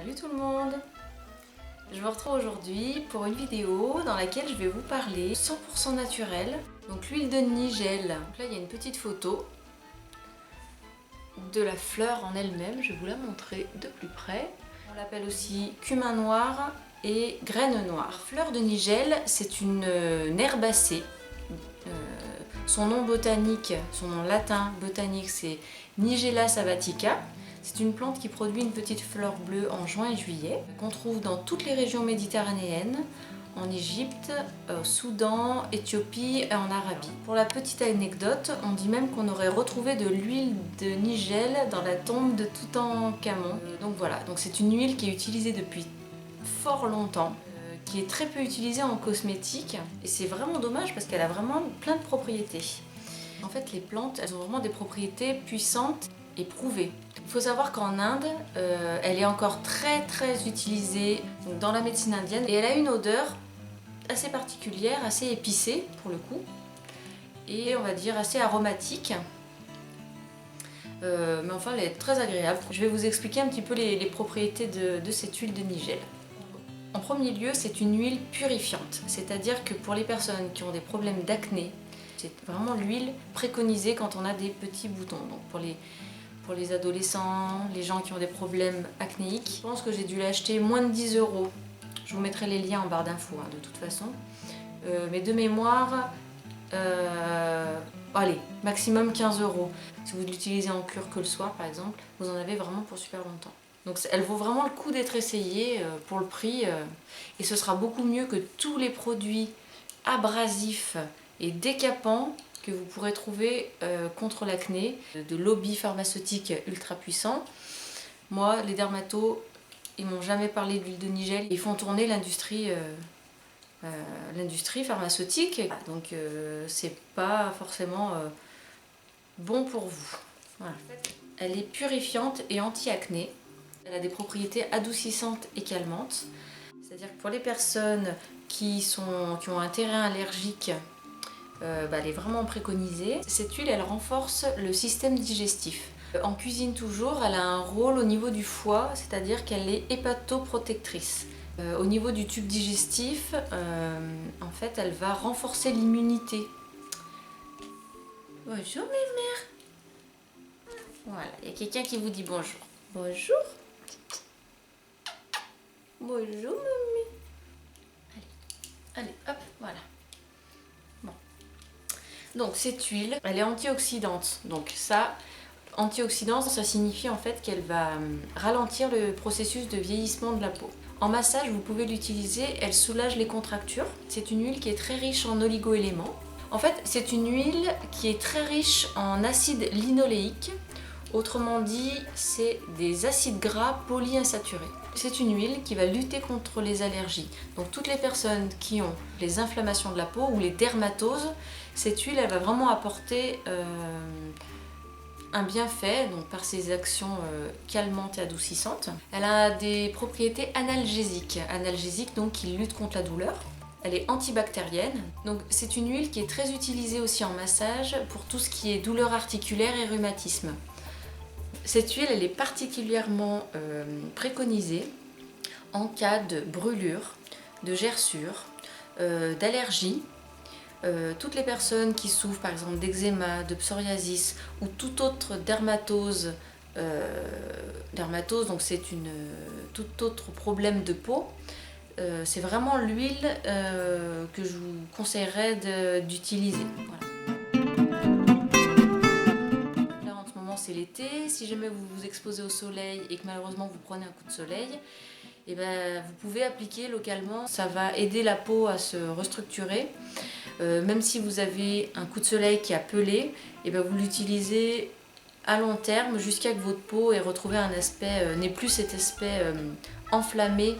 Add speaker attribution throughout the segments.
Speaker 1: Salut tout le monde! Je vous retrouve aujourd'hui pour une vidéo dans laquelle je vais vous parler 100% naturel. Donc l'huile de nigelle. Donc là il y a une petite photo de la fleur en elle-même, je vais vous la montrer de plus près. On l'appelle aussi cumin noir et graine noire. Fleur de nigelle, c'est une herbacée. Son nom botanique, son nom latin botanique, c'est Nigella savatica. C'est une plante qui produit une petite fleur bleue en juin et juillet, qu'on trouve dans toutes les régions méditerranéennes, en Égypte, au Soudan, Éthiopie et en Arabie. Pour la petite anecdote, on dit même qu'on aurait retrouvé de l'huile de nigelle dans la tombe de Toutankhamon. Donc voilà, donc c'est une huile qui est utilisée depuis fort longtemps, qui est très peu utilisée en cosmétique, et c'est vraiment dommage parce qu'elle a vraiment plein de propriétés. En fait, les plantes, elles ont vraiment des propriétés puissantes et prouvée. Il faut savoir qu'en Inde, elle est encore très utilisée dans la médecine indienne et elle a une odeur assez particulière, assez épicée pour le coup, et on va dire assez aromatique. Mais enfin, elle est très agréable. Je vais vous expliquer un petit peu les propriétés de cette huile de nigelle. En premier lieu, c'est une huile purifiante, c'est-à-dire que pour les personnes qui ont des problèmes d'acné, c'est vraiment l'huile préconisée quand on a des petits boutons. Donc pour les adolescents, les gens qui ont des problèmes acnéiques. Je pense que j'ai dû l'acheter moins de 10 €. Je vous mettrai les liens en barre d'infos de toute façon. Mais de mémoire, allez, maximum 15 €. Si vous l'utilisez en cure que le soir par exemple, vous en avez vraiment pour super longtemps. Donc elle vaut vraiment le coup d'être essayée pour le prix. Et ce sera beaucoup mieux que tous les produits abrasifs et décapants que vous pourrez trouver contre l'acné, de lobbies pharmaceutiques ultra puissants. Moi, les dermatos, ils m'ont jamais parlé d'huile de nigelle. Ils font tourner l'industrie pharmaceutique, donc c'est pas forcément bon pour vous. Voilà. Elle est purifiante et anti-acné. Elle a des propriétés adoucissantes et calmantes. C'est-à-dire que pour les personnes qui ont un terrain allergique, elle est vraiment préconisée. Cette huile, elle renforce le système digestif. En cuisine toujours, elle a un rôle au niveau du foie, c'est-à-dire qu'elle est hépatoprotectrice. Au niveau du tube digestif, en fait, elle va renforcer l'immunité. Bonjour mes mères. Voilà, il y a quelqu'un qui vous dit bonjour. Bonjour. Bonjour mamie. Allez, hop, voilà. Donc cette huile, elle est antioxydante. Donc ça, antioxydante, ça signifie en fait qu'elle va ralentir le processus de vieillissement de la peau. En massage, vous pouvez l'utiliser, elle soulage les contractures. C'est une huile qui est très riche en oligo-éléments. En fait, c'est une huile qui est très riche en acide linoléique. Autrement dit, c'est des acides gras polyinsaturés. C'est une huile qui va lutter contre les allergies. Donc toutes les personnes qui ont les inflammations de la peau ou les dermatoses, cette huile, elle va vraiment apporter un bienfait donc par ses actions calmantes et adoucissantes. Elle a des propriétés analgésiques, donc qui luttent contre la douleur. Elle est antibactérienne, donc c'est une huile qui est très utilisée aussi en massage pour tout ce qui est douleur articulaire et rhumatisme. Cette huile, elle est particulièrement préconisée en cas de brûlure, de gerçure, d'allergie. Toutes les personnes qui souffrent par exemple d'eczéma, de psoriasis ou toute autre dermatose, donc c'est tout autre problème de peau, c'est vraiment l'huile que je vous conseillerais d'utiliser. Voilà. C'est l'été, si jamais vous vous exposez au soleil et que malheureusement vous prenez un coup de soleil, et vous pouvez appliquer localement, ça va aider la peau à se restructurer. Même si vous avez un coup de soleil qui a pelé, vous l'utilisez à long terme jusqu'à ce que votre peau ait retrouvé un aspect, n'ait plus cet aspect enflammé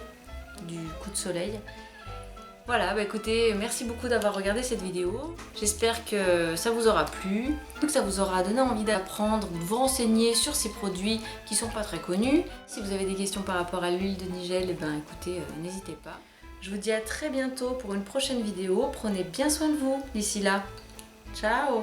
Speaker 1: du coup de soleil. Voilà, écoutez, merci beaucoup d'avoir regardé cette vidéo. J'espère que ça vous aura plu, que ça vous aura donné envie d'apprendre, de vous renseigner sur ces produits qui sont pas très connus. Si vous avez des questions par rapport à l'huile de nigelle, écoutez, n'hésitez pas. Je vous dis à très bientôt pour une prochaine vidéo. Prenez bien soin de vous d'ici là. Ciao!